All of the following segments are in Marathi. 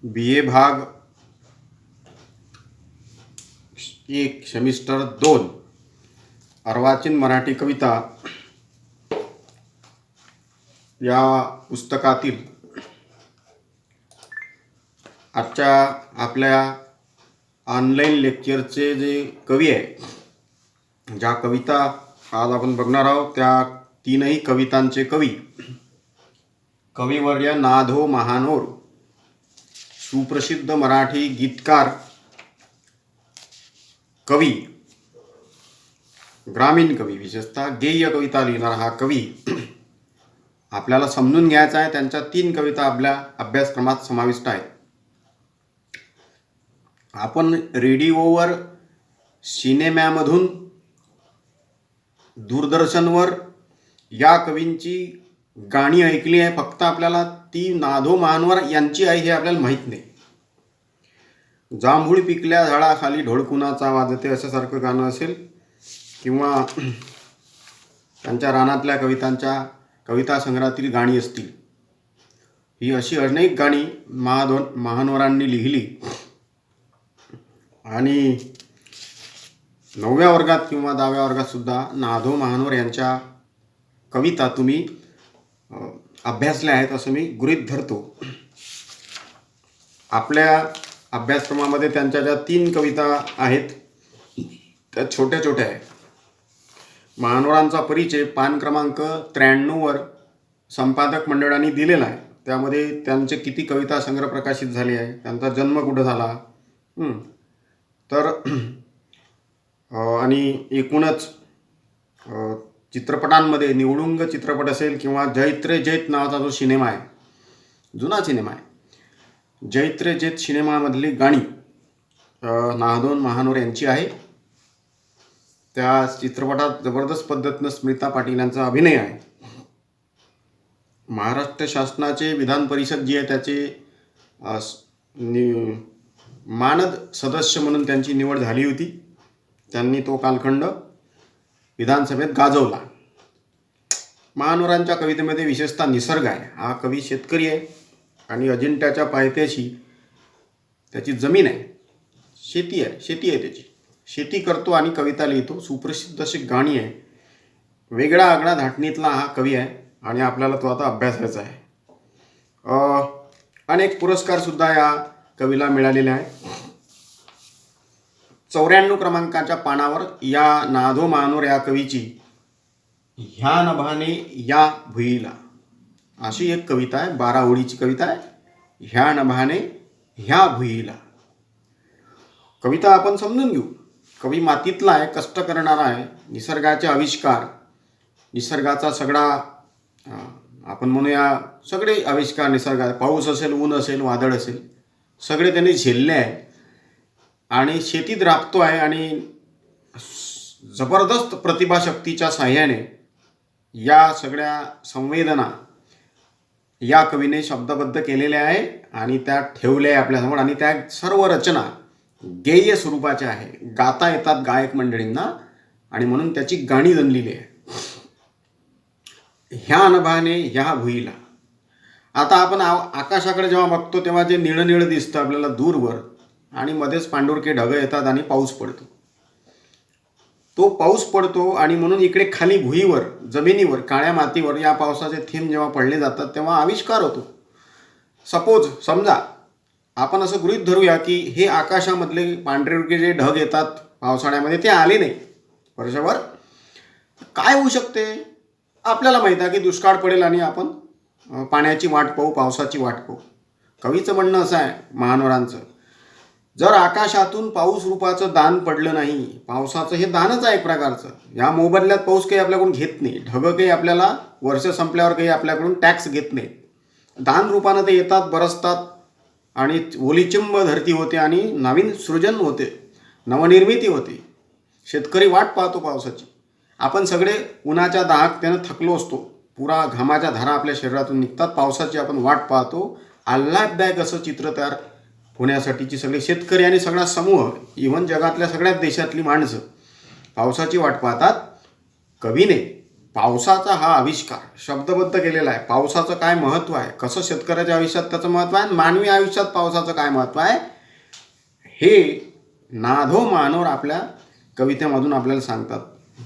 BA भाग 1 सेमिस्टर 2 अर्वाचीन मराठी कविता या पुस्तकातील आजच्या आपल्या ऑनलाईन लेक्चरचे जे कवी आहे, ज्या कविता आज आपण बघणार आहोत त्या तीनही कवितांचे कविवर्य नाधो महानोर, सुप्रसिद्ध मराठी गीतकार, कवी, ग्रामीण कवी, विशेषतः गेय कविता लिहिणारा हा कवी आपल्याला समजून घ्यायचा आहे. त्यांच्या 3 कविता आपल्या अभ्यासक्रमात समाविष्ट आहेत. आपण रेडिओवर, सिनेम्यामधून, दूरदर्शनवर या कवींची गाणी ऐकली आहे, फक्त आपल्याला ती नाधो महानोर यांची आहे हे आपल्याला माहीत नाही. जांभूळ पिकल्या झाडाखाली ढोलकुणाचा वाजते अशासारखं गाणं असेल, किंवा त्यांच्या रानातल्या कविता संग्रहातील गाणी असतील. ही अशी अनेक गाणी महानोरांनी लिहिली आणि 9व्या वर्गात किंवा 10व्या वर्गात सुद्धा नाधो महानोर यांच्या कविता तुम्ही अभ्यासल्या आहेत असं मी गृहीत धरतो. आपल्या अभ्यासक्रमामध्ये त्यांच्या ज्या 3 कविता आहेत त्या छोट्या छोट्या आहेत. महानोरांचा परिचय पान क्रमांक 93 संपादक मंडळाने दिलेला आहे. त्यामध्ये त्यांचे किती कविता संग्रह प्रकाशित झाले आहे, त्यांचा जन्म कुठं झाला, तर आणि एकूणच चित्रपटांमध्ये निवडुंग चित्रपट असेल किंवा जैत रे जैत नावाचा जो सिनेमा आहे, जुना सिनेमा आहे, जैत रे जैत सिनेमामधली गाणी नाधो महानोर यांची आहे. त्या चित्रपटात जबरदस्त पद्धतीनं स्मिता पाटील यांचा अभिनय आहे. महाराष्ट्र शासनाचे विधान परिषद जी आहे त्याचे मानद सदस्य म्हणून त्यांची निवड झाली होती. त्यांनी तो कालखंड विधानसभेत गाजवला. महानोरांच्या कवितेमध्ये विशेषतः निसर्ग आहे. हा कवी शेतकरी आहे आणि अजिंठ्याच्या पायथ्याशी त्याची जमीन आहे, शेती आहे त्याची. शेती करतो आणि कविता लिहितो. सुप्रसिद्ध अशी गाणी आहे. वेगळा आगळा धाटणीतला हा कवी आहे आणि आपल्याला तो आता अभ्यासायचा आहे. अनेक पुरस्कारसुद्धा या कवीला मिळालेले आहेत. 94 क्रमांकाच्या पानावर या नाधो महानोर या कवीची ह्या नभाने या भुईला अशी एक कविता आहे. 12 ओळीची कविता आहे. ह्या नभाने ह्या भुईला. कविता आपण समजून घेऊ. कवी मातीतला आहे, कष्ट करणारा आहे. निसर्गाचे आविष्कार, निसर्गाचा सगळा आपण म्हणूया सगळे आविष्कार निसर्गात, पाऊस असेल, ऊन असेल, वादळ असेल, सगळे त्यांनी झेलले आहे आणि शेतीत राबतो आहे. आणि जबरदस्त प्रतिभाशक्तीच्या साह्याने या सगळ्या संवेदना या कवीने शब्दबद्ध केलेल्या आहे आणि त्या ठेवल्या आहे आपल्यासमोर. आणि त्या सर्व रचना गेय स्वरूपाच्या आहे, गाता येतात गायक मंडळींना आणि म्हणून त्याची गाणी जनलेली आहे. ह्या नभाने ह्या भुईला. आता आपण आकाशाकडे जेव्हा बघतो तेव्हा जे निळं निळं दिसतं आपल्याला दूरवर आणि मध्येच पांढुरके ढग येतात आणि पाऊस पडतो. तो पाऊस पडतो आणि म्हणून इकडे खाली भुईवर, जमिनीवर, काळ्या मातीवर या पावसाचे थेंब जेव्हा पडले जातात तेव्हा आविष्कार होतो. समजा आपण असं गृहीत धरूया की हे आकाशामधले पांढरे जे ढग येतात पावसाळ्यामध्ये ते आले नाही वर्षभर. काय होऊ शकते? आपल्याला माहीत आहे की दुष्काळ पडेल आणि आपण पाण्याची वाट पाहू, पावसाची वाट पाहू. कवीचं म्हणणं असं आहे महानोरांचं, जर आकाशातून पाऊस रूपाचं दान पडलं नाही, पावसाचं हे दानच आहे एक प्रकारचं. या मोबदल्यात पाऊस काही आपल्याकडून घेत नाही, ढग काही आपल्याला वर्ष संपल्यावर काही आपल्याकडून टॅक्स घेत नाही. दान रूपानं ते येतात, बरसतात आणि ओलीचिंब धरती होते आणि नवीन सृजन होते, नवनिर्मिती होते. शेतकरी वाट पाहतो पावसाची. आपण सगळे उन्हाच्या दाहकतेनं थकलो असतो, पुरा घामाच्या धारा आपल्या शरीरातून निघतात, पावसाची आपण वाट पाहतो. आल्हाददायक असं चित्र तयार होण्यासाठीची सगळे शेतकरी आणि सगळा समूह, इव्हन जगातल्या सगळ्याच देशातली माणसं पावसाची वाट पाहतात. कवीने पावसाचा हा आविष्कार शब्दबद्ध केलेला आहे. पावसाचं काय महत्त्व आहे, कसं शेतकऱ्याच्या आयुष्यात त्याचं महत्त्व आहे, मानवी आयुष्यात पावसाचं काय महत्त्व आहे, हे नाधो मानोर आपल्या कवितेमधून आपल्याला सांगतात.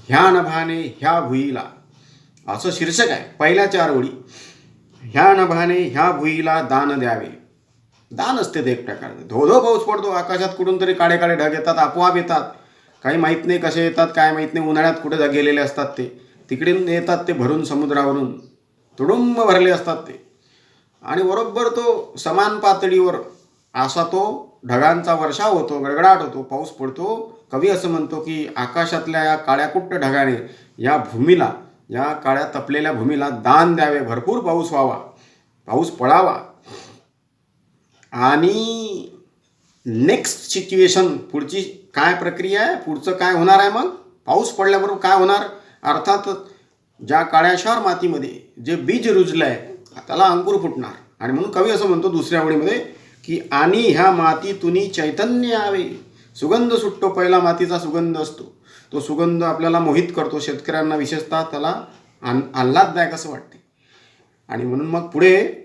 ह्या नभाने ह्या भुईला असं शीर्षक आहे. पहिल्या 4 ओळी, ह्या नभाने ह्या भुईला दान द्यावे. दान असते ते एक प्रकारचं. धो धो पाऊस पडतो, आकाशात कुठून तरी काळे काळे ढग येतात, आपोआप येतात. काही माहीत नाही कसे येतात, काय माहीत नाही. उन्हाळ्यात कुठे गेलेले असतात ते, तिकडे येतात ते भरून समुद्रावरून, तुडुंब भरले असतात ते. आणि बरोबर तो समान पातळीवर असा तो ढगांचा वर्षाव होतो, गडगडाट होतो, पाऊस पडतो. कवी असं म्हणतो की आकाशातल्या या काळ्याकुट्ट ढगाने या भूमीला, या काळ्या तपलेल्या भूमीला दान द्यावे, भरपूर पाऊस व्हावा, पाऊस पडावा. आणि नेक्स्ट सिच्युएशन, पुढची काय प्रक्रिया आहे, पुढचं काय होणार आहे, मग पाऊस पडल्याबरोबर काय होणार. अर्थात ज्या काळ्याशार मातीमध्ये जे बीज रुजलं आहे त्याला अंकुर फुटणार. आणि म्हणून कवी असं म्हणतो दुसऱ्या ओळीमध्ये की आणि ह्या मातीतुनी चैतन्य यावे. सुगंध सुटतो, पहिला मातीचा सुगंध असतो, तो सुगंध आपल्याला मोहित करतो. शेतकऱ्यांना विशेषतः त्याला आल्हाददायक असं वाटते. आणि म्हणून मग पुढे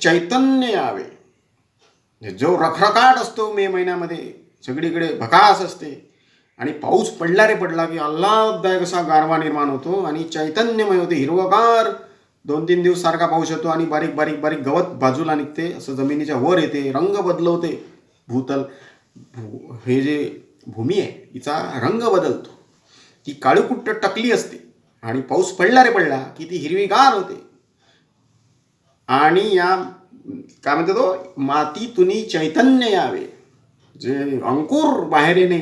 चैतन्य यावे. जो रखरखाट असतो मे महिन्यामध्ये, सगळीकडे भकास असते, आणि पाऊस पडला रे पडला की आल्हाददायक असा गारवा निर्माण होतो आणि चैतन्यमय होते, हिरवगार. 2-3 दिवस सारखा पाऊस येतो आणि बारीक बारीक बारीक गवत बाजूला निघते, असं जमिनीच्या वर येते, रंग बदलवते. भूतल हे जे भूमी आहे हिचा रंग बदलतो. ती काळीकुट्ट टकली असते आणि पाऊस पडला रे पडला की ती हिरवीगार होते. आणि या काय म्हणते तो, मातीतुनी चैतन्य यावे, जे अंकुर बाहेर येणे,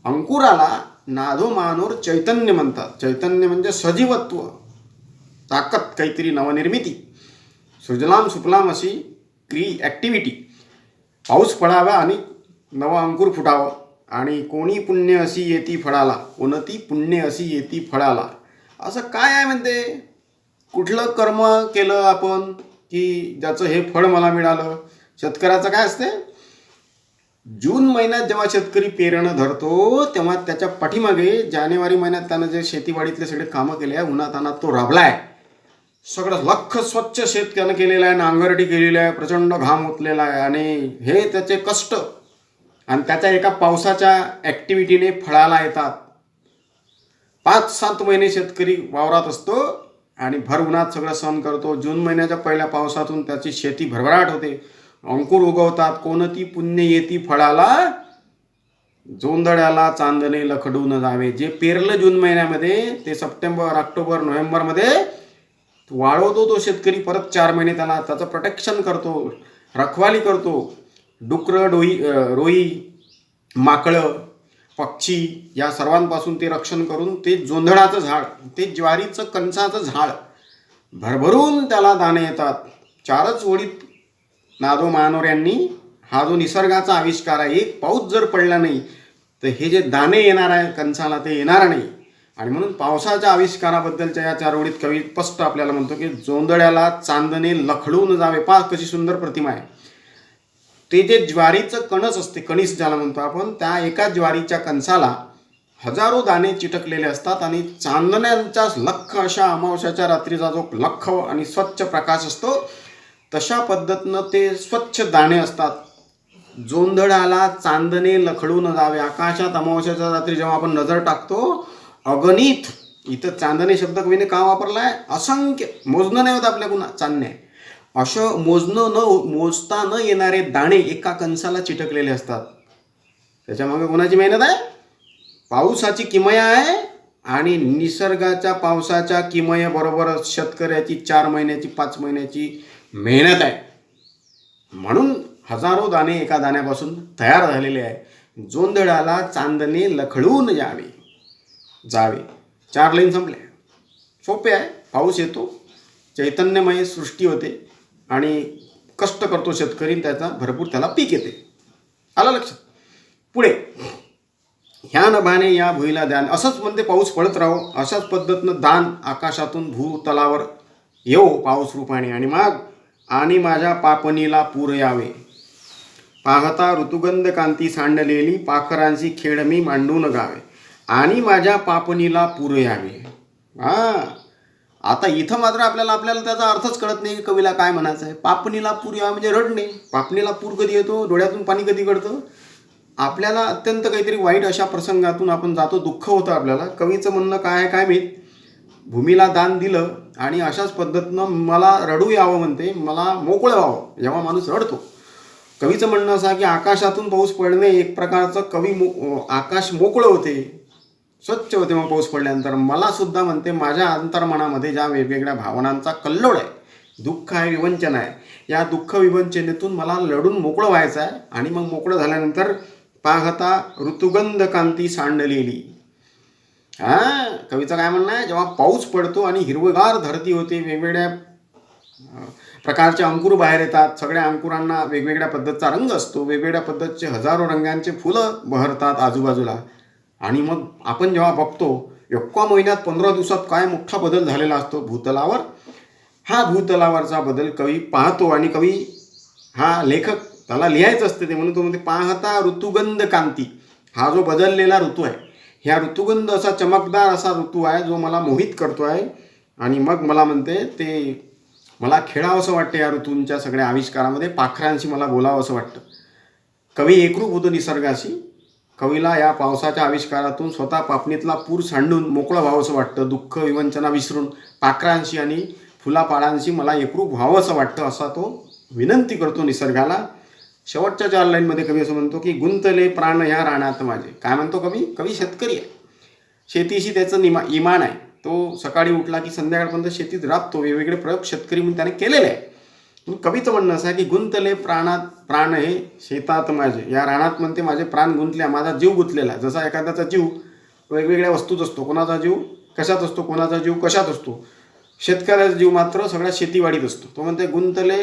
अंकुराला नाधो मानोर चैतन्य म्हणतात. चैतन्य म्हणजे सजीवत्व, ताकद, काहीतरी नवनिर्मिती, सुजलाम सुफलाम अशी ॲक्टिव्हिटी. पाऊस पडावा आणि नवं अंकुर फुटावं. आणि कोणी पुण्य अशी येती फळाला, कोणती पुण्य अशी येती फळाला. असं काय आहे म्हणते, कुठलं कर्म केलं आपण की ज्याचं हे फळ मला मिळालं. शेतकऱ्याचं काय असते, जून महिन्यात जेव्हा शेतकरी पेरणं धरतो तेव्हा त्याच्या पाठीमागे जानेवारी महिन्यात त्यानं जे शेतीवाडीतले सगळे कामं केले आहे, उन्हातानात तो राबलाय, सगळं लख स्वच्छ शेत त्यानं केलेलं आहे, नांगरटी केलेली आहे, प्रचंड घाम ओतलेला आहे, आणि हे त्याचे कष्ट आणि त्याच्या एका पावसाच्या ॲक्टिव्हिटीने फळाला येतात. 5-7 महिने शेतकरी वावरात असतो आणि भर उन्हात सगळं सहन करतो. जून महिन्याच्या पहिल्या पावसातून त्याची शेती भरभराट होते, अंकुर उगवतात. कोणती पुण्य येती फळाला, जोंधळ्याला चांदणे लखडून जावे. जे पेरलं जून महिन्यामध्ये ते सप्टेंबर, ऑक्टोबर, नोव्हेंबरमध्ये वाळवतो तो शेतकरी. परत 4 महिने त्याला त्याचं प्रोटेक्शन करतो, रखवाली करतो. डुकरं, रोई, माकडं, पक्षी या सर्वांपासून ते रक्षण करून ते जोंधळाचं झाड, ते ज्वारीचं कणसाचं झाड भरभरून त्याला दाणे येतात. 4च ओळीत नाधो मानोर यांनी हा जो निसर्गाचा आविष्कार आहे, एक पाऊस जर पडला नाही तर हे जे दाणे येणार आहे कणसाला ते येणार नाही. आणि म्हणून पावसाच्या आविष्काराबद्दलच्या या 4 ओळीत कवी स्पष्ट आपल्याला म्हणतो की जोंधळ्याला चांदणे लखडून जावे. पहा कशी सुंदर प्रतिमा आहे. ते जे ज्वारीचं कणस असते, कणीस ज्याला म्हणतो आपण, त्या एका ज्वारीच्या कणसाला हजारो दाणे चिटकलेले असतात आणि चांदण्यांच्या लख अशा अमावस्याच्या रात्रीचा जो लख आणि स्वच्छ प्रकाश असतो तशा पद्धतीनं ते स्वच्छ दाणे असतात. जोंधळाला चांदणे लखडून जावे. आकाशात अमावस्याच्या रात्री जेव्हा आपण नजर टाकतो, अगणित, इथं चांदणे शब्द कवीने का वापरला आहे, असंख्य, मोजणं नाही होत आपल्याकडून चांदणे, असं मोजता न येणारे दाणे एका कणसाला चिटकलेले असतात. त्याच्यामागे कोणाची मेहनत आहे, पावसाची किमया आहे. आणि निसर्गाच्या पावसाच्या किमयेबरोबरच शेतकऱ्याची 4 महिन्याची 5 महिन्याची मेहनत आहे. म्हणून हजारो दाणे एका दाण्यापासून तयार झालेले आहे. जोंधळाला चांदणे लखडून जावे. 4 लाईन संपल्या. सोपे आहे. पाऊस येतो, चैतन्यमय सृष्टी होते आणि कष्ट करतो शेतकरी, त्याचा भरपूर त्याला पीक येते. आलं लक्षात. पुढे, ह्या नभाने या भुईला दान. असंच म्हणते, पाऊस पडत राहो, अशाच पद्धतीनं दान आकाशातून भूतलावर येऊ पाऊस रूपाने. आणि मग आणि माझ्या पापणीला पूर यावे. पाहता ऋतुगंध कांती सांडलेली, पाखरांची खेळ मी मांडून गावे. आणि माझ्या पापणीला पूर यावे. आता इथं मात्र आपल्याला त्याचा अर्थच कळत नाही की कवीला काय म्हणायचं आहे. पापणीला पूर यावा म्हणजे रडणे. पापणीला पूर कधी येतो, डोळ्यातून पाणी कधी गळतं. आपल्याला अत्यंत काहीतरी वाईट अशा प्रसंगातून आपण जातो, दुःख होतं आपल्याला. कवीचं म्हणणं काय आहे काय माहीत. भूमीला दान दिलं आणि अशाच पद्धतीनं मला रडू यावं म्हणते, मला मोकळं व्हावं. जेव्हा माणूस रडतो, कवीचं म्हणणं असं आहे की आकाशातून पाऊस पडणे एक प्रकारचं आकाश मोकळं होते, स्वच्छ होते. मग पाऊस पडल्यानंतर मला सुद्धा म्हणते माझ्या अंतर्मनामध्ये ज्या वेगवेगळ्या भावनांचा कल्लोळ आहे, दुःख आहे, विवंचन आहे, या दुःख विवंचनेतून मला लढून मोकळं व्हायचं आहे. आणि मग मोकळं झाल्यानंतर पाहता ऋतुगंध कांती सांडलेली. कवीचं काय म्हणणं आहे, जेव्हा पाऊस पडतो आणि हिरवगार धरती होते, वेगवेगळ्या प्रकारचे अंकुर बाहेर येतात, सगळ्या अंकुरांना वेगवेगळ्या पद्धतीचा रंग असतो, वेगवेगळ्या पद्धतीचे हजारो रंगांचे फुलं बहरतात आजूबाजूला. आणि मग आपण जेव्हा बघतो एका महिन्यात 15 दिवसात काय मोठा बदल झालेला असतो भूतलावर. हा भूतलावरचा बदल कवी पाहतो आणि कवी हा लेखक त्याला लिहायचं असते ते, म्हणून तो म्हणते पाहता ऋतुगंध कांती. हा जो बदललेला ऋतू आहे, ह्या ऋतुगंध असा चमकदार असा ऋतू आहे जो मला मोहित करतो आहे. आणि मग मला म्हणते ते मला खेळावंसं वाटतं या ऋतूंच्या सगळ्या आविष्कारामध्ये, पाखरांशी मला बोलावं असं वाटतं. कवी एकरूप होतो निसर्गाशी. कवीला या पावसाच्या आविष्कारातून स्वतः पापणीतला पूर सांडून मोकळं व्हावंसं वाटतं, दुःख विवंचना विसरून पाखरांशी आणि फुलापाळांशी मला एकरूप व्हावंसं वाटतं, असा तो विनंती करतो निसर्गाला. शेवटच्या 4 लाईनमध्ये कवी असं म्हणतो की गुंतले प्राण ह्या रानात माझे. काय म्हणतो कवी? कवी शेतकरी आहे, शेतीशी त्याचं इमान आहे. तो सकाळी उठला की संध्याकाळपर्यंत शेतीत राबतो. वेगवेगळे प्रयोग शेतकरी म्हणून त्याने केलेले आहे. कवीचं म्हणणं असं आहे की गुंतले प्राण हे शेतात माझे, या रानात म्हणते माझे प्राण गुंतले, माझा जीव गुंतलेला. जसा एखाद्याचा जीव वेगवेगळ्या वस्तूत असतो, कोणाचा जीव कशात असतो, कोणाचा जीव कशात असतो. शेतकऱ्याचा जीव मात्र सगळ्या शेतीवाडीत असतो. तो म्हणते गुंतले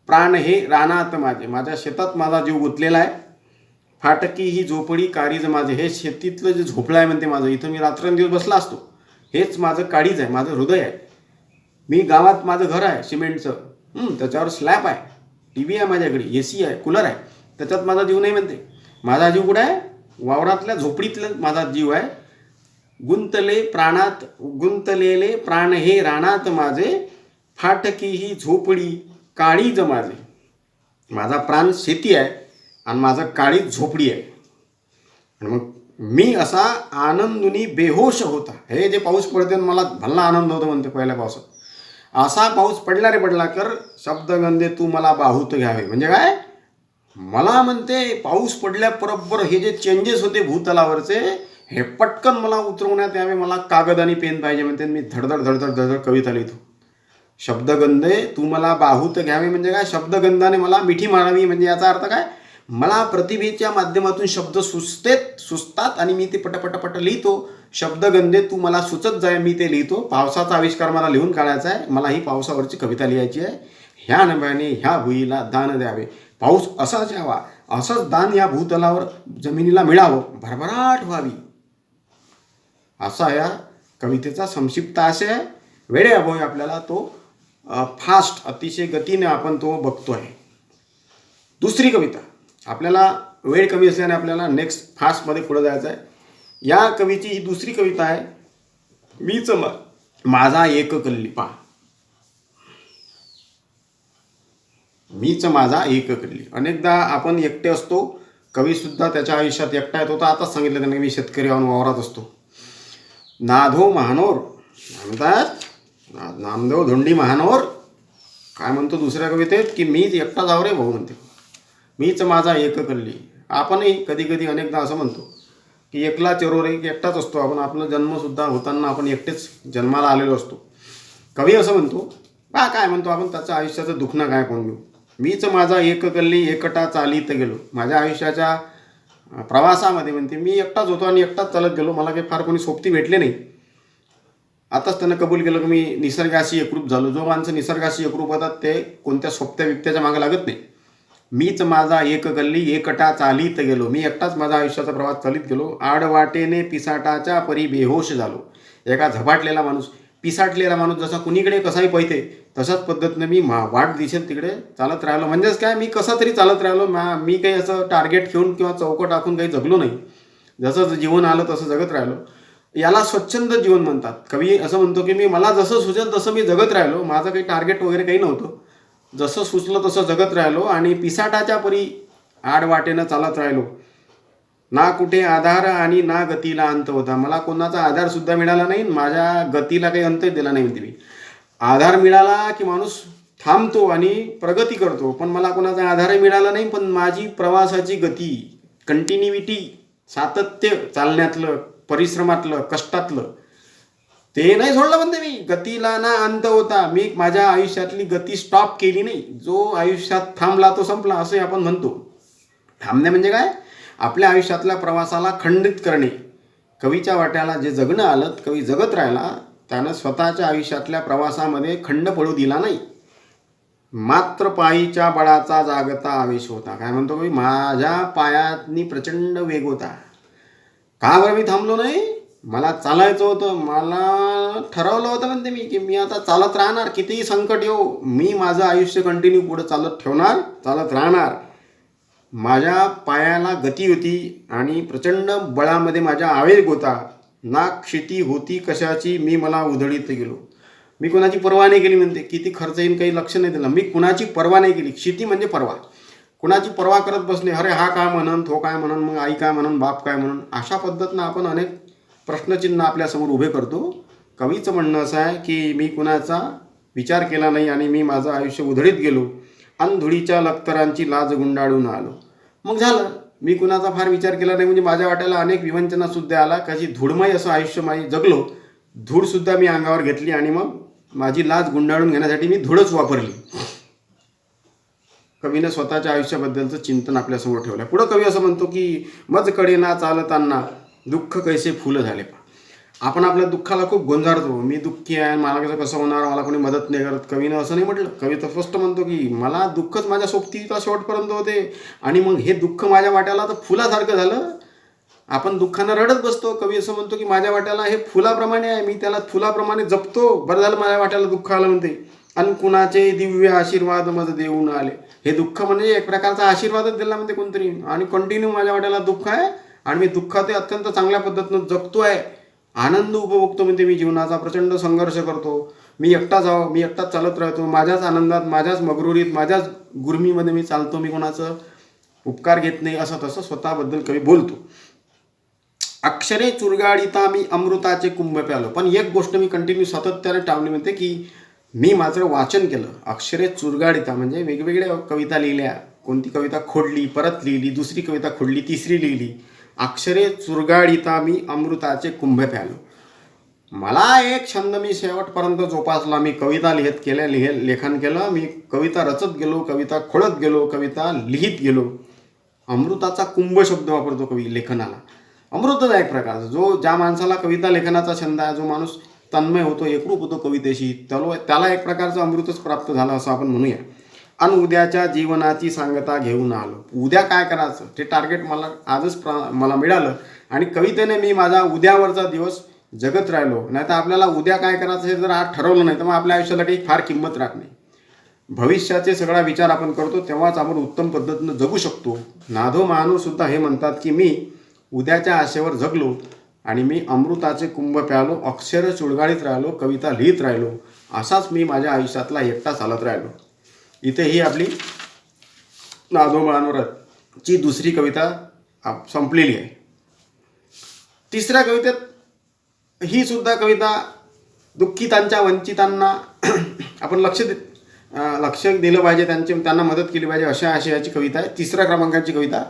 प्राण हे रानात माझे, माझ्या शेतात माझा जीव गुंतलेला आहे. फाटकी ही झोपडी काळीज माझे, हे शेतीतलं जे झोपलं आहे म्हणते माझं, इथं मी रात्रंदिवस बसला असतो, हेच माझं काळीज आहे, माझं हृदय आहे. मी गावात माझं घर आहे सिमेंटचं, त्याच्यावर स्लॅब आहे, टी व्ही आहे माझ्याकडे, ए सी आहे, कूलर आहे, त्याच्यात माझा जीव नाही म्हणते. माझा जीव कुठं आहे? वावरातल्या झोपडीतलं माझा जीव आहे. गुंतलेले प्राण हे रानात माझे, फाटकी ही झोपडी काळीज माझे. माझा प्राण शेती आहे आणि माझं काळीज झोपडी आहे. आणि मग मी असा आनंदुनी बेहोश होता. हे जे पाऊस पडते मला भल्ला आनंद होतो म्हणते पहिल्या पावसात. असा पाऊस पडला रे पडला कर शब्दगंधे तू मला बाहूत घ्यावे. म्हणजे काय? मला म्हणते पाऊस पडल्याबरोबर हे जे चेंजेस होते भूतलावरचे, हे पटकन मला उतरवण्यात यावे. मला कागद आणि पेन पाहिजे म्हणते. मी धडधड धडधड धडधड कविता लिहितो. शब्दगंधे तू मला बाहूत घ्यावे म्हणजे काय? शब्दगंधाने मला मिठी मारावी म्हणजे याचा अर्थ काय? मला प्रतिभेच्या माध्यमातून शब्द सुचतात आणि मी ते पटपट लिहितो. शब्दगंधे तू मला सुचत जाय, मी ते लिहितो. पावसाचा आविष्कार मला लिहून काढायचा आहे. मला ही पावसावरची कविता लिहायची आहे. ह्या नव्याने ह्या भुईला दान द्यावे. पाऊस असाच यावा, असंच दान या भूतलावर जमिनीला मिळावं, भरभराट व्हावी, असा या कवितेचा संक्षिप्त आशय आहे. वेळेअभावी आपल्याला तो फास्ट अतिशय गतीने आपण तो बघतो आहे. दुसरी कविता, आपल्याला वेळ कमी असल्याने आपल्याला नेक्स्ट फास्टमध्ये पुढे जायचं आहे. या कवीची ही दुसरी कविता आहे, मीच माझा एक कल्ली. पहा, मीच माझा एक कल्ली. अनेकदा आपण एकटे असतो. कवीसुद्धा त्याच्या आयुष्यात एकटा येतो. तर आताच सांगितलं त्याने, मी शेतकरी आणून वावरात असतो. नाधो महानोर म्हणतात, नामदेव धोंडी महानोर काय म्हणतो दुसऱ्या कवितेत की मीच एकटा जाऊ रे भाऊ म्हणते. मीच माझा एक कल्ली. आपणही कधी कधी अनेकदा असं म्हणतो की एकला चरोर एक एकटाच असतो आपण. आपला जन्मसुद्धा होताना आपण एकटेच जन्माला आलेलो असतो. कवी असं म्हणतो, काय म्हणतो आपण, त्याचं आयुष्याचं दुखणं काय कोण घेऊ. मीच माझा एक कल्ली एकटा चालीत गेलो. माझ्या आयुष्याच्या प्रवासामध्ये म्हणते मी एकटाच होतो आणि एकटाच चालत गेलो. मला काही फार कोणी सोबती भेटले नाही. आताच त्यानं कबूल केलं की मी निसर्गाशी एकरूप झालो. जो माणसं निसर्गाशी एकरूप होतात ते कोणत्या सोबत्या बिबत्याच्या मागे लागत नाही. मीच माझा एक कल्ली एकटा चालीत गेलो. मी एकटाच माझा आयुष्याचा प्रवास चालीत गेलो. आडवाटेने पिसाटाच्या परी बेहोश झालो. एका झपाटलेला माणूस, पिसाटलेला माणूस जसा कुणीकडे कसाही पळते तशाच पद्धतीनं मी वाट दिसेल तिकडे चालत राहिलो. म्हणजेच काय, मी कसा तरी चालत राहिलो. मी काही असं टार्गेट घेऊन किंवा चौकट आखून काही जगलो नाही. जसं जीवन आलं तसं जगत राहिलो. याला स्वच्छंद जीवन म्हणतात. कवी असं म्हणतो की मला जसं सुचेल तसं मी जगत राहिलो, माझं काही टार्गेट वगैरे काही नव्हतं, जसं सुचलं तसं जगत राहिलो आणि पिसाटाच्या परी आडवाटेनं चालत राहिलो. ना कुठे आधार आणि ना गतीला अंत होता. मला कोणाचा आधार सुद्धा मिळाला नाही, माझ्या गतीला काही अंत दिला नाही म्हणते मी. आधार मिळाला की माणूस थांबतो आणि प्रगती करतो, पण मला कोणाचा आधारही मिळाला नाही. पण माझी प्रवासाची गती, कंटिन्युइटी, सातत्य चालण्यातलं, परिश्रमातलं, कष्टातलं, ते नाही सोडलं म्हणते मी. गतीला ना अंत होता. मी माझ्या आयुष्यातली गती स्टॉप केली नाही. जो आयुष्यात थांबला तो संपला, असं आपण म्हणतो. थांबणे म्हणजे काय? आपल्या आयुष्यातल्या प्रवासाला खंडित करणे. कवीच्या वाट्याला जे जगणं आलं, कवी जगत राहिला, त्यानं स्वतःच्या आयुष्यातल्या प्रवासामध्ये खंड पडू दिला नाही. मात्र पायीच्या बळाचा जागता आवेश होता. काय म्हणतो कवी? माझ्या पायातनी प्रचंड वेग होता. का बरं मी थांबलो नाही? मला चालायचं होतं. मला ठरवलं होतं म्हणते मी की मी आता चालत राहणार, कितीही संकट येऊ, मी माझं आयुष्य कंटिन्यू पुढे चालत ठेवणार, चालत राहणार. माझ्या पायाला गती होती आणि प्रचंड बळामध्ये माझा आवेग होता. ना क्षिती होती कशाची, मी मला उधळीत गेलो. मी कोणाची पर्वा नाही केली म्हणते. किती खर्च येईल काही लक्ष नाही दिलं. मी कुणाची पर्वा नाही केली. क्षिती म्हणजे पर्वा. कुणाची पर्वा करत बसले, अरे हा काय म्हणन, तो काय म्हणन, मग आई काय म्हणन, बाप काय म्हणन, अशा पद्धतीनं आपण अनेक प्रश्नचिन्ह आपल्यासमोर उभे करतो. कवीचं म्हणणं असं आहे की मी कुणाचा विचार केला नाही आणि मी माझं आयुष्य उधळीत गेलो आणि धुळीच्या लक्तरांची लाज गुंडाळून आलो. मग झालं, मी कुणाचा फार विचार केला नाही, म्हणजे माझ्या वाट्याला अनेक विवंचनासुद्धा आला. कशी धूळमय असं आयुष्य माझी जगलो. धूळसुद्धा मी अंगावर घेतली आणि मग माझी लाज गुंडाळून घेण्यासाठी मी धूळच वापरली. कवीनं स्वतःच्या आयुष्याबद्दलचं चिंतन आपल्यासमोर ठेवलं. पुढं कवी असं म्हणतो की मज कडेना चालताना दुःख कैसे फुलं झाले. आपण आपल्या दुःखाला खूप गोंजारतो. मी दुःखी आहे, मला कसं होणार, मला कोणी मदत नाही करत. कवीनं असं नाही म्हटलं. कवी तर स्पष्ट म्हणतो की मला दुःखच माझ्या सोबतीचा शेवटपर्यंत होते आणि मग हे दुःख माझ्या वाट्याला तर फुलासारखं झालं. आपण दुःखानं रडत बसतो. कवी असं म्हणतो की माझ्या वाट्याला हे फुलाप्रमाणे आहे, मी त्याला फुलाप्रमाणे जपतो. बरं झालं माझ्या वाट्याला दुःख आलं म्हणते. आणि कुणाचे दिव्य आशीर्वाद मज देऊन आले. हे दुःख म्हणजे एक प्रकारचा आशीर्वादच दिला म्हणते कोणतरी. आणि कंटिन्यू माझ्या वाट्याला दुःख आहे आणि मी दुःखात अत्यंत चांगल्या पद्धतीनं जगतो आहे, आनंद उपभोगतो म्हणते. मी जीवनाचा प्रचंड संघर्ष करतो. मी एकटाच चालत राहतो. माझ्याच आनंदात, माझ्याच मगरुरीत, माझ्याच गुरमीमध्ये मी चालतो. मी कोणाचं उपकार घेत नाही, असं तसं स्वतःबद्दल कवी बोलतो. अक्षरे चुरगाळीता मी अमृताचे कुंभ प्यालो. पण एक गोष्ट मी कंटिन्यू सातत्याने टाळली म्हणते की मी मात्र वाचन केलं. अक्षरे चुरगाळीता म्हणजे वेगवेगळ्या कविता लिहिल्या. कोणती कविता खोडली, परत लिहिली, दुसरी कविता खोडली, तिसरी लिहिली. अक्षरे चुरगाळीता मी अमृताचे कुंभ प्यालो. मला एक छंद मी शेवटपर्यंत जोपासला. मी कविता लेखन केलं. मी कविता रचत गेलो, कविता खोडत गेलो, कविता लिहित गेलो. अमृताचा कुंभ शब्द वापरतो कवी लेखनाला. अमृतच आहे एक प्रकारचा. ज्या माणसाला कविता लेखनाचा छंद आहे, जो माणूस तन्मय होतो, एकरूप होतो कवितेशी, त्याला एक प्रकारचं अमृतच प्राप्त झालं असं आपण म्हणूया. आणि उद्याच्या जीवनाची सांगता घेऊन आलो. उद्या काय करायचं ते टार्गेट मला आजच मला मिळालं आणि कवितेने मी माझा उद्यावरचा दिवस जगत राहिलो. नाही तर आपल्याला उद्या काय करायचं हे जर आज ठरवलं नाही तर मग आपल्या आयुष्याला काही फार किंमत राहत नाही. भविष्याचे सगळा विचार आपण करतो तेव्हाच आपण उत्तम पद्धतीनं जगू शकतो. नाधो महानूर सुद्धा हे म्हणतात की मी उद्याच्या आशेवर जगलो आणि मी अमृताचे कुंभ प्यालो, अक्षर चुळगाळीत राहिलो, कविता लिहित राहिलो. असाच मी माझ्या आयुष्यातला एकटा चालत राहिलो. इथे ही आपली नाधो महानूरची दुसरी कविता संपलेली आहे. तिसऱ्या कवितेत ही सुद्धा कविता दुःखितांच्या, वंचितांना आपण लक्ष दिलं पाहिजे, त्यांना मदत केली पाहिजे अशा आशयाची कविता आहे. तिसऱ्या क्रमांकाची कविता.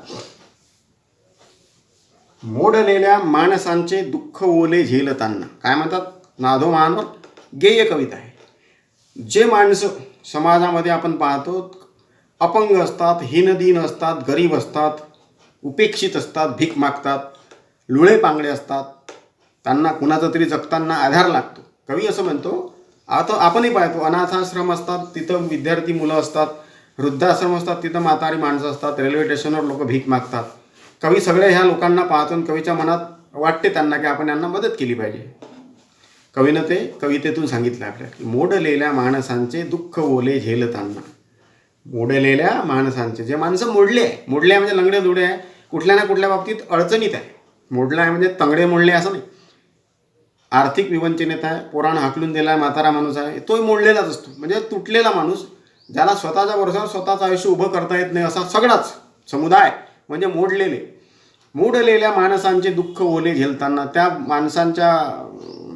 मोडलेल्या माणसांचे दुःख ओले झेलताना. काय म्हणतात नाधो महानूर? गेय कविता आहे. जे माणसं समाजामध्ये आपण पाहतो अपंग असतात, हीनदीन असतात, गरीब असतात, उपेक्षित असतात, भीक मागतात, लुळे पांगडे असतात, त्यांना कुणाचा तरी जगताना आधार लागतो. कवी असं म्हणतो, आता आपणही पाहतो अनाथाश्रम असतात, तिथं विद्यार्थी मुलं असतात, वृद्धाश्रम असतात, तिथं म्हातारी माणसं असतात, रेल्वे स्टेशनवर लोक भीक मागतात. कवी सगळे ह्या लोकांना पाहतो आणि कवीच्या मनात वाटते त्यांना की आपण यांना मदत केली पाहिजे. कवीनं ते कवितेतून सांगितलं आपल्याला. मोडलेल्या माणसांचे दुःख ओले झेलताना. मोडलेल्या माणसांचे, जे माणसं मोडले म्हणजे लंगडे दुडे आहे, कुठल्या ना कुठल्या बाबतीत अडचणीत आहे. मोडला आहे म्हणजे तंगडे मोडले असं नाही. आर्थिक विवंचनेत आहे, पोरानं हाकलून दिला आहे, म्हातारा माणूस आहे, तोही मोडलेलाच असतो. म्हणजे तुटलेला माणूस, ज्याला स्वतःच्या भरोशावर स्वतःचं आयुष्य उभं करता येत नाही असा सगळाच समुदाय म्हणजे मोडलेल्या माणसांचे दुःख ओले झेलताना त्या माणसांच्या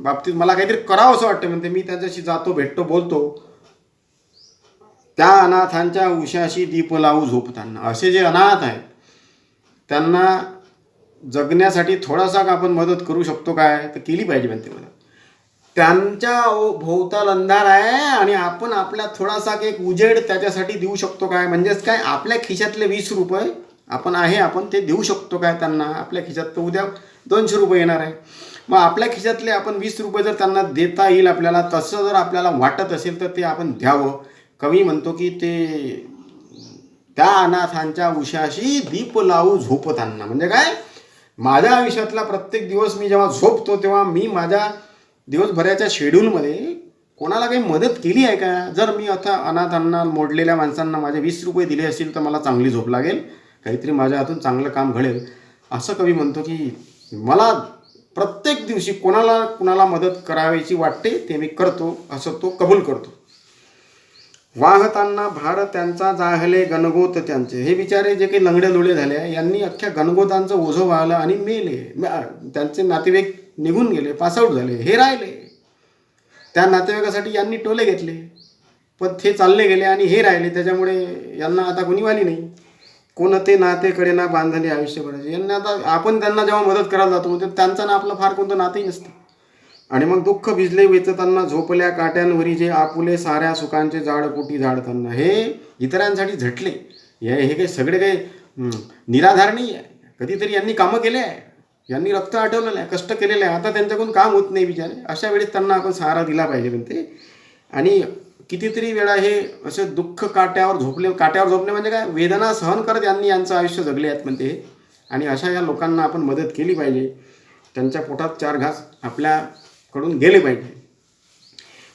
बाबतीत मला काहीतरी करावं असं वाटतं. म्हणते मी त्याच्याशी जातो, भेटतो, बोलतो. त्या अनाथांच्या उशाशी दीप लावू झोपताना. असे जे अनाथ आहेत त्यांना जगण्यासाठी थोडासा आपण मदत करू शकतो काय, तर केली पाहिजे म्हणते मला. त्यांच्या भोवताल अंधार आहे आणि आपण आपल्या थोडासा एक उजेड त्याच्यासाठी देऊ शकतो काय. म्हणजेच काय, आपल्या खिशातले 20 रुपये आपण ते देऊ शकतो काय त्यांना. आपल्या खिशात तर उद्या 200 रुपये येणार आहे. मग आपल्या खिशातले आपण 20 रुपये जर त्यांना देता येईल आपल्याला, तसं जर आपल्याला वाटत असेल तर ते आपण द्यावं. कवी म्हणतो की ते त्या अनाथांच्या उशाशी दीप लावू झोपताना. म्हणजे काय, माझ्या आयुष्यातला प्रत्येक दिवस मी जेव्हा झोपतो तेव्हा मी माझ्या दिवसभराच्या शेड्यूलमध्ये कोणाला काही मदत केली आहे का. जर मी आता अनाथांना, मोडलेल्या माणसांना माझे 20 रुपये दिले असतील तर मला चांगली झोप लागेल, काहीतरी माझ्या हातून चांगलं काम घडेल. असं कवी म्हणतो की मला प्रत्येक दिवशी कुणाला मदत करायची वाटते ते मी करतो, असं तो कबूल करतो. वाहताना भार त्यांचा जाहले गणगोत त्यांचे. हे बिचारे जे काही लंगडे लुळे झाले यांनी अख्ख्या गणगोतांचं ओझं वाहलं आणि मेले. त्यांचे नातेवाईक निघून गेले, पासआउट झाले, हे राहिले. त्या नातेवाईकासाठी यांनी टोले घेतले, पण ते चालले गेले आणि हे राहिले. त्याच्यामुळे यांना आता कोणी वाली नाही. कोणते नातेकडे ना बांधले आयुष्यभराचे. यांना आता आपण त्यांना जेव्हा मदत करायला जातो म्हणजे त्यांचं ना आपलं फार कोणतं नातंही नसतं. आणि मग दुःख भिजले वेचताना झोपल्या काट्यांवरी जे आपुले साऱ्या सुखांचे जाडपोटी झाडताना. हे इतरांसाठी झटले, हे काही सगळे काही निराधार नाही आहे. कधीतरी यांनी कामं केले आहे, यांनी रक्त आटवलेलं आहे, कष्ट केलेलं आहे. आता त्यांच्याकडून काम होत नाही बिचारे. अशा वेळेस त्यांना आपण सहारा दिला पाहिजे म्हणते. आणि कितीतरी वेळा हे असे दुःख काट्यावर झोपले म्हणजे काय, वेदना सहन करत यांनी यांचं आयुष्य जगले आहेत म्हणते. आणि अशा या लोकांना आपण मदत केली पाहिजे. त्यांच्या पोटात 4 घास आपल्याकडून गेले पाहिजे.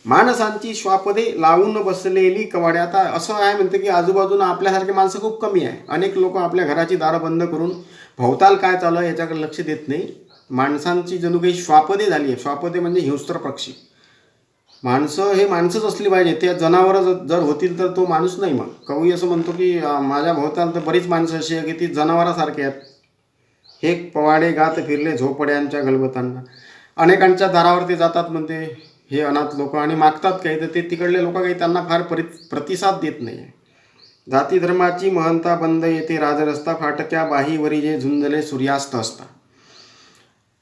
माणसांची श्वापदे लावून बसलेली कवाडे. आता असं आहे म्हणते की आजूबाजूला आपल्यासारखे माणसं खूप कमी आहे. अनेक लोक आपल्या घराची दारं बंद करून भोवताल काय चालू आहे याच्याकडे लक्ष देत नाही. माणसांची जणू काही श्वापदे झाली आहे. श्वापदे म्हणजे हिंस्त्र पक्षी. माणसं हे माणसंच असली पाहिजे. ते जनावरं जर होतील तर तो माणूस नाही. मग कवी असं म्हणतो की माझ्या भोवताल तर बरीच माणसं अशी आहे की ती जनावरासारखी आहेत. हे पवाडे गात फिरले झोपड्यांच्या गलबतांना. अनेकांच्या दारावर ते जातात म्हणते हे अनाथ लोक आणि मागतात काही, तर ते तिकडले लोक काही त्यांना फार प्रतिसाद देत नाही. जाती धर्माची महंता बंद येते राजरस्ता, फाटक्या बाहीवरी जे झुंजले सूर्यास्त असता.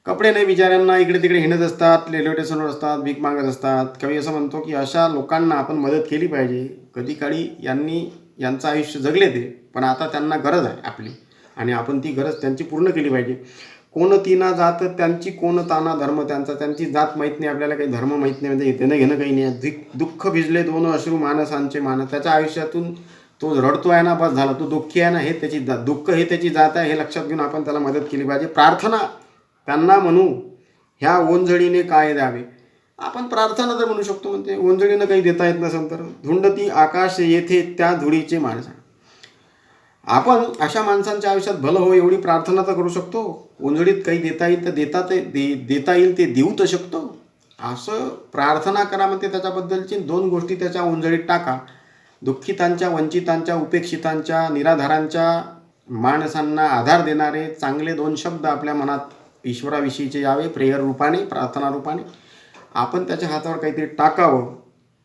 कपडे नाही बिचाऱ्यांना, इकडे तिकडे हिंडत असतात, रेल्वे स्टेशनवर असतात, भीक मागत असतात. कवी असं म्हणतो की अशा लोकांना आपण मदत केली पाहिजे. कधी काळी यांचं आयुष्य जगले ते, पण आता त्यांना गरज आहे आपली आणि आपण ती गरज त्यांची पूर्ण केली पाहिजे. कोण तीना जात त्यांची, कोण ताना धर्म त्यांचा. त्यांची जात माहीत नाही आपल्याला, काही धर्म माहीत नाही, म्हणजे देणं घेणं काही नाही. दुःख भिजले 2 अश्रू माणसांचे मान. त्याच्या आयुष्यातून तो रडतो आहे ना, बस झालं, तो दुःखी आहे ना, हे त्याची दुःख हे त्याची जात आहे, हे लक्षात घेऊन आपण त्याला मदत केली पाहिजे. प्रार्थना त्यांना म्हणू ह्या ओंजळीने काय द्यावे. आपण प्रार्थना तर म्हणू शकतो म्हणते. ओंजळीनं काही देता येत नसेल तर धुंडती आकाश येथे त्या धुळीचे माणसा. आपण अशा माणसांच्या आयुष्यात भलं हो एवढी प्रार्थना तर करू शकतो. ओंजळीत काही देता येईल तर देता येईल ते देऊ तर शकतो. असं प्रार्थना करा म्हणते. त्याच्याबद्दलची 2 गोष्टी त्याच्या ओंजळीत टाका. दुःखितांच्या, वंचितांच्या, उपेक्षितांच्या, निराधारांच्या माणसांना आधार देणारे चांगले 2 शब्द आपल्या मनात ईश्वराविषयीचे यावे. प्रेयर रूपाने, प्रार्थना रूपाने आपण त्याच्या हातावर काहीतरी टाकावं.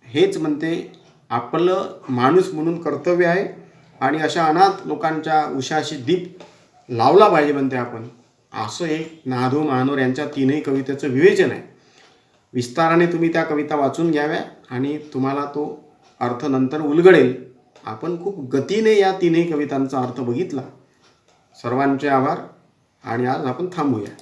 हेच म्हणते आपलं माणूस म्हणून कर्तव्य आहे. आणि अशा अनाथ लोकांच्या उशाशी दीप लावला पाहिजे म्हणते आपण. असं एक ना. धों महानोर यांच्या 3ही कवितेचं विवेचन आहे. विस्ताराने तुम्ही त्या कविता वाचून घ्याव्या आणि तुम्हाला तो अर्थ नंतर उलगडेल. आपण खूप गतीने या 3ही कवितांचा अर्थ बघितला. सर्वांचे आभार आणि आज आपण थांबूया.